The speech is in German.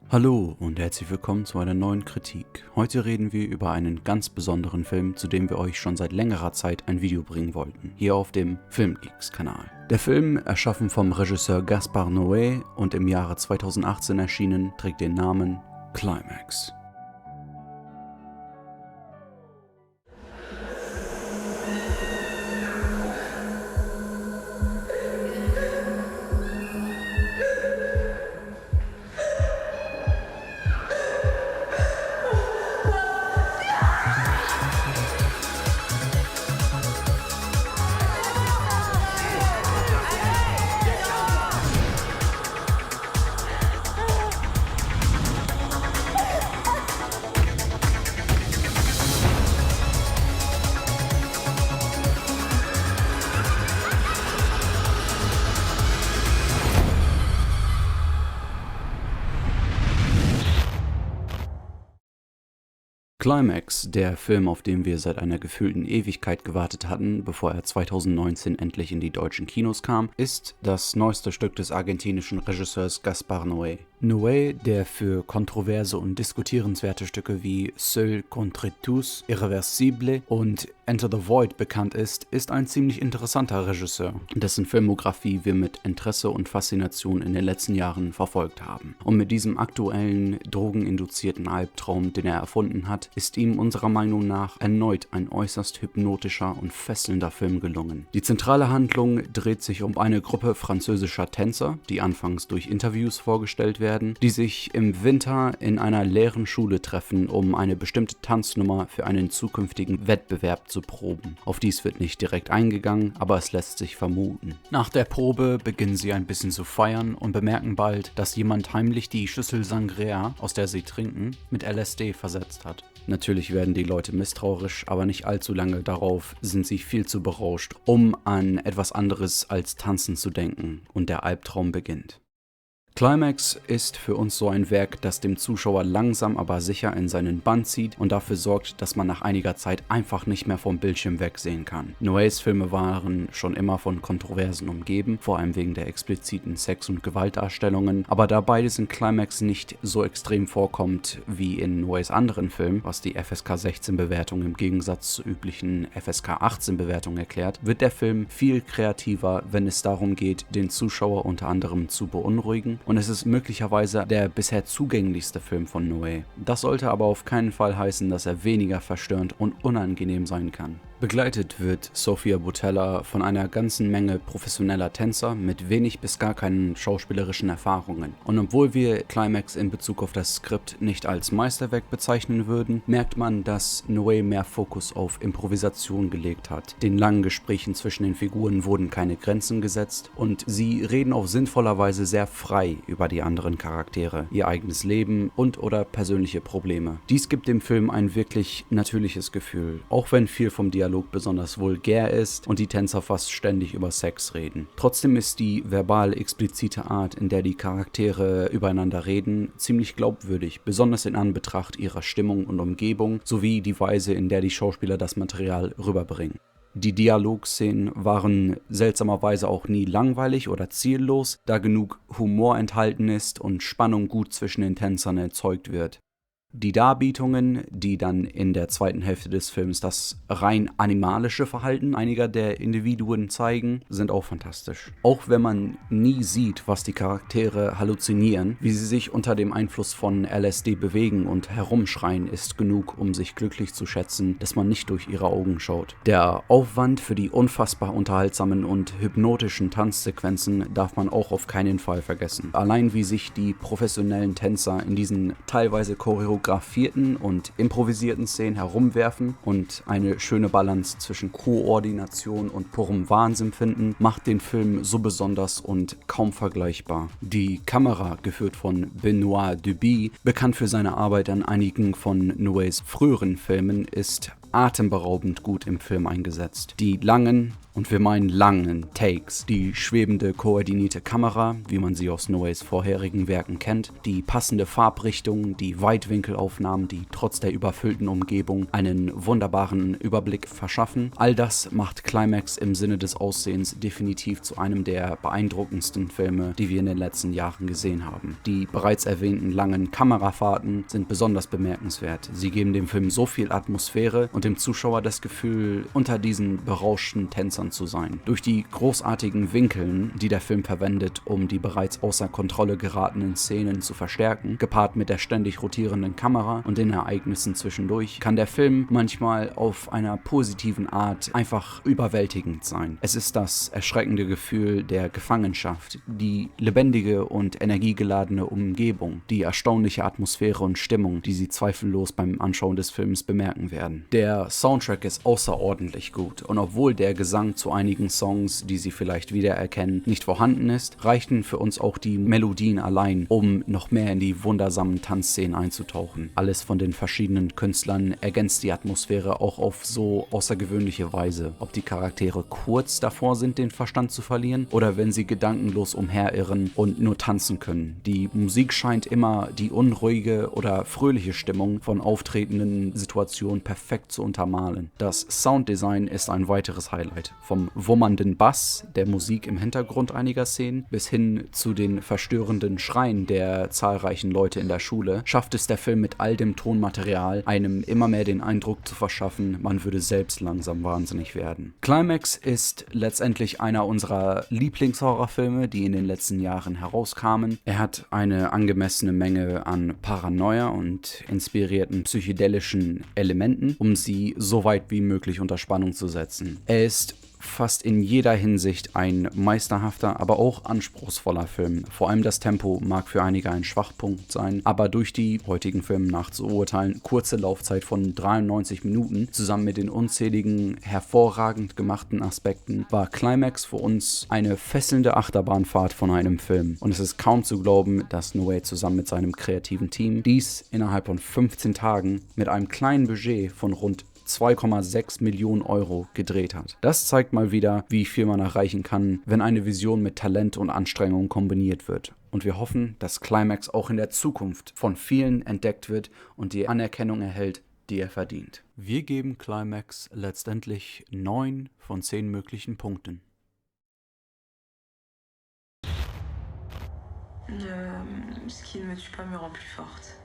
Hallo und herzlich willkommen zu einer neuen Kritik. Heute reden wir über einen ganz besonderen Film, zu dem wir euch schon seit längerer Zeit ein Video bringen wollten, hier auf dem Filmgeeks-Kanal. Der Film, erschaffen vom Regisseur Gaspar Noé und im Jahre 2018 erschienen, trägt den Namen Climax. Climax, der Film, auf den wir seit einer gefühlten Ewigkeit gewartet hatten, bevor er 2019 endlich in die deutschen Kinos kam, ist das neueste Stück des argentinischen Regisseurs Gaspar Noé. Noé, der für kontroverse und diskutierenswerte Stücke wie Seul contre tous, Irreversible und Enter the Void bekannt ist ein ziemlich interessanter Regisseur, dessen Filmografie wir mit Interesse und Faszination in den letzten Jahren verfolgt haben. Und mit diesem aktuellen, drogeninduzierten Albtraum, den er erfunden hat, ist ihm unserer Meinung nach erneut ein äußerst hypnotischer und fesselnder Film gelungen. Die zentrale Handlung dreht sich um eine Gruppe französischer Tänzer, die anfangs durch Interviews vorgestellt werden, die sich im Winter in einer leeren Schule treffen, um eine bestimmte Tanznummer für einen zukünftigen Wettbewerb zu proben. Auf dies wird nicht direkt eingegangen, aber es lässt sich vermuten. Nach der Probe beginnen sie ein bisschen zu feiern und bemerken bald, dass jemand heimlich die Schüssel Sangria, aus der sie trinken, mit LSD versetzt hat. Natürlich werden die Leute misstrauisch, aber nicht allzu lange darauf sind sie viel zu berauscht, um an etwas anderes als Tanzen zu denken, und der Albtraum beginnt. Climax ist für uns so ein Werk, das dem Zuschauer langsam aber sicher in seinen Bann zieht und dafür sorgt, dass man nach einiger Zeit einfach nicht mehr vom Bildschirm wegsehen kann. Noés Filme waren schon immer von Kontroversen umgeben, vor allem wegen der expliziten Sex- und Gewaltdarstellungen, aber da beides in Climax nicht so extrem vorkommt wie in Noés anderen Filmen, was die FSK 16 Bewertung im Gegensatz zur üblichen FSK 18 Bewertung erklärt, wird der Film viel kreativer, wenn es darum geht, den Zuschauer unter anderem zu beunruhigen. Und es ist möglicherweise der bisher zugänglichste Film von Noé. Das sollte aber auf keinen Fall heißen, dass er weniger verstörend und unangenehm sein kann. Begleitet wird Sofia Boutella von einer ganzen Menge professioneller Tänzer mit wenig bis gar keinen schauspielerischen Erfahrungen. Und obwohl wir Climax in Bezug auf das Skript nicht als Meisterwerk bezeichnen würden, merkt man, dass Noé mehr Fokus auf Improvisation gelegt hat. Den langen Gesprächen zwischen den Figuren wurden keine Grenzen gesetzt und sie reden auf sinnvoller Weise sehr frei über die anderen Charaktere, ihr eigenes Leben und/oder persönliche Probleme. Dies gibt dem Film ein wirklich natürliches Gefühl, auch wenn viel vom Dialog besonders vulgär ist und die Tänzer fast ständig über Sex reden. Trotzdem ist die verbal explizite Art, in der die Charaktere übereinander reden, ziemlich glaubwürdig, besonders in Anbetracht ihrer Stimmung und Umgebung, sowie die Weise, in der die Schauspieler das Material rüberbringen. Die Dialogszenen waren seltsamerweise auch nie langweilig oder ziellos, da genug Humor enthalten ist und Spannung gut zwischen den Tänzern erzeugt wird. Die Darbietungen, die dann in der zweiten Hälfte des Films das rein animalische Verhalten einiger der Individuen zeigen, sind auch fantastisch. Auch wenn man nie sieht, was die Charaktere halluzinieren, wie sie sich unter dem Einfluss von LSD bewegen und herumschreien, ist genug, um sich glücklich zu schätzen, dass man nicht durch ihre Augen schaut. Der Aufwand für die unfassbar unterhaltsamen und hypnotischen Tanzsequenzen darf man auch auf keinen Fall vergessen. Allein wie sich die professionellen Tänzer in diesen teilweise choreografierten und improvisierten Szenen herumwerfen und eine schöne Balance zwischen Koordination und purem Wahnsinn finden, macht den Film so besonders und kaum vergleichbar. Die Kamera, geführt von Benoit Duby, bekannt für seine Arbeit an einigen von Noés früheren Filmen, ist atemberaubend gut im Film eingesetzt. Die langen, und wir meinen langen Takes, die schwebende, koordinierte Kamera, wie man sie aus Noés vorherigen Werken kennt, die passende Farbrichtung, die Weitwinkelaufnahmen, die trotz der überfüllten Umgebung einen wunderbaren Überblick verschaffen. All das macht Climax im Sinne des Aussehens definitiv zu einem der beeindruckendsten Filme, die wir in den letzten Jahren gesehen haben. Die bereits erwähnten langen Kamerafahrten sind besonders bemerkenswert. Sie geben dem Film so viel Atmosphäre und dem Zuschauer das Gefühl, unter diesen berauschten Tänzern zu sein. Durch die großartigen Winkeln, die der Film verwendet, um die bereits außer Kontrolle geratenen Szenen zu verstärken, gepaart mit der ständig rotierenden Kamera und den Ereignissen zwischendurch, kann der Film manchmal auf einer positiven Art einfach überwältigend sein. Es ist das erschreckende Gefühl der Gefangenschaft, die lebendige und energiegeladene Umgebung, die erstaunliche Atmosphäre und Stimmung, die Sie zweifellos beim Anschauen des Films bemerken werden. Der Soundtrack ist außerordentlich gut und obwohl der Gesang zu einigen Songs, die Sie vielleicht wiedererkennen, nicht vorhanden ist, reichten für uns auch die Melodien allein, um noch mehr in die wundersamen Tanzszenen einzutauchen. Alles von den verschiedenen Künstlern ergänzt die Atmosphäre auch auf so außergewöhnliche Weise. Ob die Charaktere kurz davor sind, den Verstand zu verlieren, oder wenn sie gedankenlos umherirren und nur tanzen können. Die Musik scheint immer die unruhige oder fröhliche Stimmung von auftretenden Situationen perfekt zu untermalen. Das Sounddesign ist ein weiteres Highlight. Vom wummernden Bass der Musik im Hintergrund einiger Szenen bis hin zu den verstörenden Schreien der zahlreichen Leute in der Schule schafft es der Film mit all dem Tonmaterial, einem immer mehr den Eindruck zu verschaffen, man würde selbst langsam wahnsinnig werden. Climax ist letztendlich einer unserer Lieblingshorrorfilme, die in den letzten Jahren herauskamen. Er hat eine angemessene Menge an Paranoia und inspirierten psychedelischen Elementen, um sie so weit wie möglich unter Spannung zu setzen. Er ist fast in jeder Hinsicht ein meisterhafter, aber auch anspruchsvoller Film. Vor allem das Tempo mag für einige ein Schwachpunkt sein, aber durch die heutigen Filme nach zu urteilen kurze Laufzeit von 93 Minuten zusammen mit den unzähligen hervorragend gemachten Aspekten war Climax für uns eine fesselnde Achterbahnfahrt von einem Film. Und es ist kaum zu glauben, dass Noé zusammen mit seinem kreativen Team dies innerhalb von 15 Tagen mit einem kleinen Budget von rund 2,6 Millionen Euro gedreht hat. Das zeigt mal wieder, wie viel man erreichen kann, wenn eine Vision mit Talent und Anstrengung kombiniert wird. Und wir hoffen, dass Climax auch in der Zukunft von vielen entdeckt wird und die Anerkennung erhält, die er verdient. Wir geben Climax letztendlich 9 von 10 möglichen Punkten. Ce qui ne me tue pas me rend plus forte.